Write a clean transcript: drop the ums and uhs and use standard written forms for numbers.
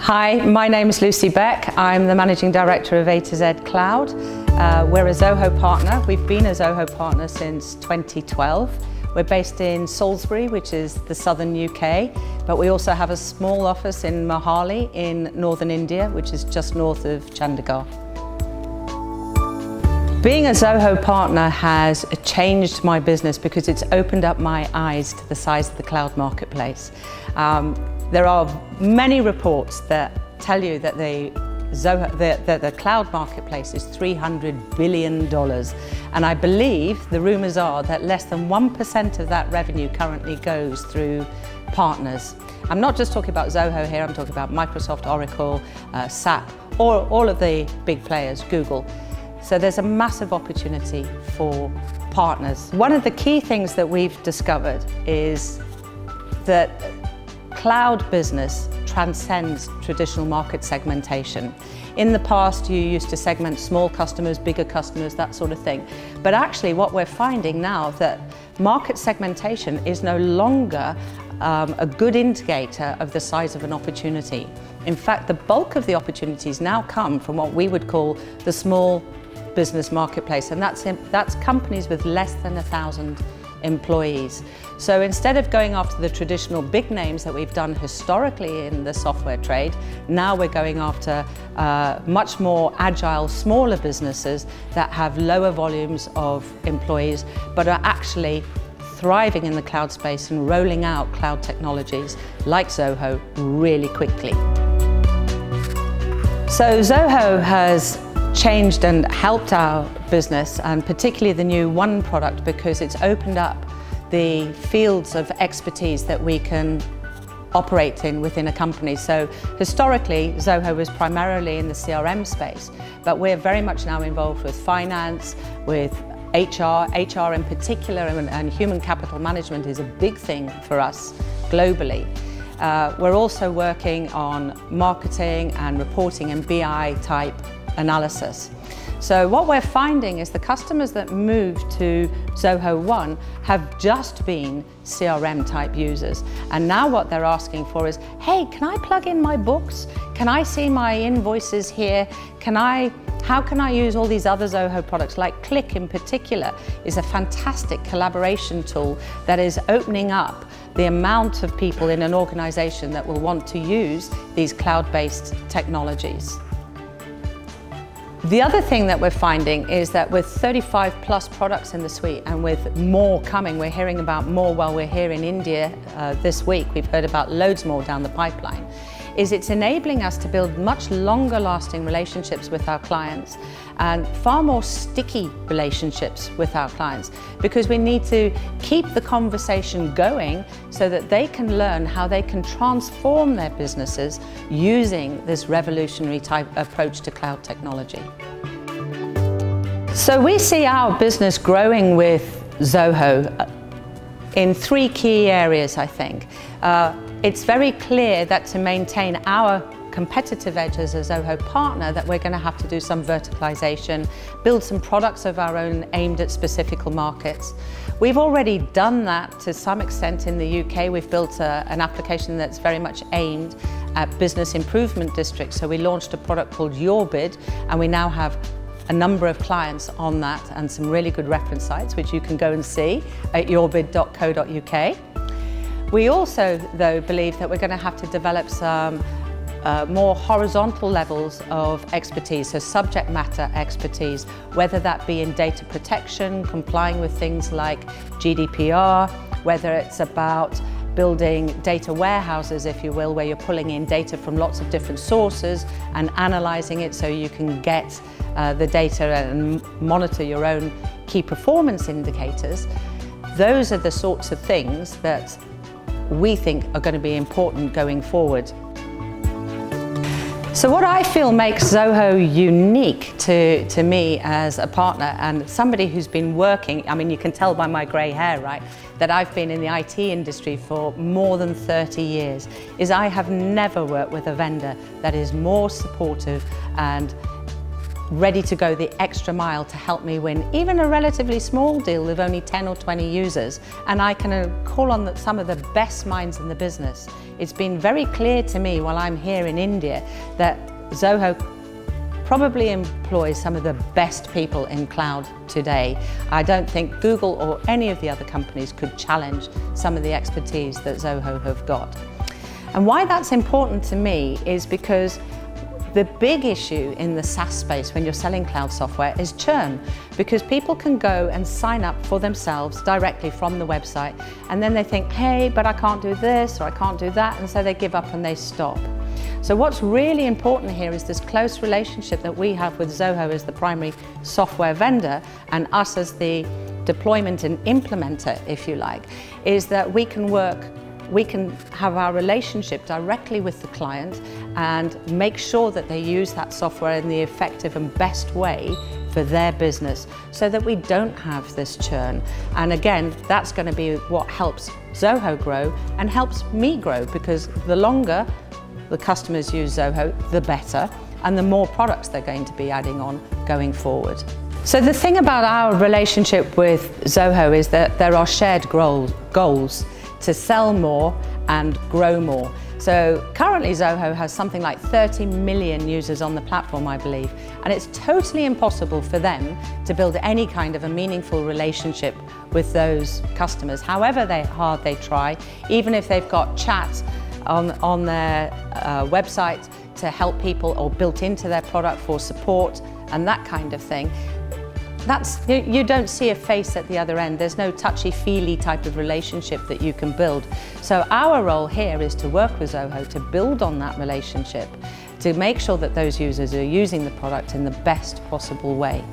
Hi, my name is Lucy Beck. I'm the Managing Director of A2Z Cloud. We're a Zoho partner. We've been a Zoho partner since 2012. We're based in Salisbury, which is the southern UK, but we also have a small office in Mohali in northern India, which is just north of Chandigarh. Being a Zoho partner has changed my business because it's opened up my eyes to the size of the cloud marketplace. There are many reports that tell you that the cloud marketplace is $300 billion. And I believe the rumours are that less than 1% of that revenue currently goes through partners. I'm not just talking about Zoho here, I'm talking about Microsoft, Oracle, SAP, all of the big players, Google. So there's a massive opportunity for partners. One of the key things that we've discovered is that cloud business transcends traditional market segmentation. In the past, you used to segment small customers, bigger customers, that sort of thing. But actually what we're finding now that market segmentation is no longer a good indicator of the size of an opportunity. In fact, the bulk of the opportunities now come from what we would call the small business marketplace, and that's companies with less than 1,000 employees. So instead of going after the traditional big names that we've done historically in the software trade, now we're going after much more agile, smaller businesses that have lower volumes of employees, but are actually thriving in the cloud space and rolling out cloud technologies like Zoho really quickly. So Zoho has changed and helped our business, and particularly the new One product, because it's opened up the fields of expertise that we can operate in within a company. So historically, Zoho was primarily in the CRM space, but we're very much now involved with finance, with HR in particular, and human capital management is a big thing for us globally. We're also working on marketing and reporting and BI type analysis. So what we're finding is the customers that move to Zoho One have just been CRM type users, and now what they're asking for is, hey, can I plug in my books? Can I see my invoices here? How can I use all these other Zoho products? Like Click in particular is a fantastic collaboration tool that is opening up the amount of people in an organization that will want to use these cloud-based technologies. The other thing that we're finding is that with 35 plus products in the suite, and with more coming, we're hearing about more while we're here in India this week, we've heard about loads more down the pipeline, is it's enabling us to build much longer lasting relationships with our clients and far more sticky relationships with our clients, because we need to keep the conversation going so that they can learn how they can transform their businesses using this revolutionary type approach to cloud technology. So we see our business growing with Zoho in three key areas, I think. It's very clear that to maintain our competitive edge as a Zoho partner, that we're going to have to do some verticalization, build some products of our own aimed at specific markets. We've already done that to some extent in the UK. We've built an application that's very much aimed at business improvement districts. So we launched a product called Your Bid, and we now have a number of clients on that and some really good reference sites, which you can go and see at yourbid.co.uk. We also, though, believe that we're going to have to develop some more horizontal levels of expertise, so subject matter expertise, whether that be in data protection, complying with things like GDPR, whether it's about building data warehouses, if you will, where you're pulling in data from lots of different sources and analysing it so you can get the data and monitor your own key performance indicators. Those are the sorts of things that we think are going to be important going forward. So what I feel makes Zoho unique to me as a partner and somebody who's been working, I mean, you can tell by my grey hair, right, that I've been in the IT industry for more than 30 years, is I have never worked with a vendor that is more supportive and ready to go the extra mile to help me win even a relatively small deal with only 10 or 20 users, and I can call on some of the best minds in the business. It's been very clear to me while I'm here in India that Zoho probably employs some of the best people in cloud today. I don't think Google or any of the other companies could challenge some of the expertise that Zoho have got. And why that's important to me is because the big issue in the SaaS space when you're selling cloud software is churn, because people can go and sign up for themselves directly from the website, and then they think, hey, but I can't do this or I can't do that, and so they give up and they stop. So what's really important here is this close relationship that we have with Zoho as the primary software vendor and us as the deployment and implementer, if you like, is that we can have our relationship directly with the client and make sure that they use that software in the effective and best way for their business so that we don't have this churn. And again, that's going to be what helps Zoho grow and helps me grow, because the longer the customers use Zoho, the better, and the more products they're going to be adding on going forward. So the thing about our relationship with Zoho is that there are shared goals to sell more and grow more. So currently Zoho has something like 30 million users on the platform, I believe, and it's totally impossible for them to build any kind of a meaningful relationship with those customers, however hard they try, even if they've got chat on their website to help people or built into their product for support and that kind of thing. You don't see a face at the other end. There's no touchy-feely type of relationship that you can build. So our role here is to work with Zoho to build on that relationship, to make sure that those users are using the product in the best possible way.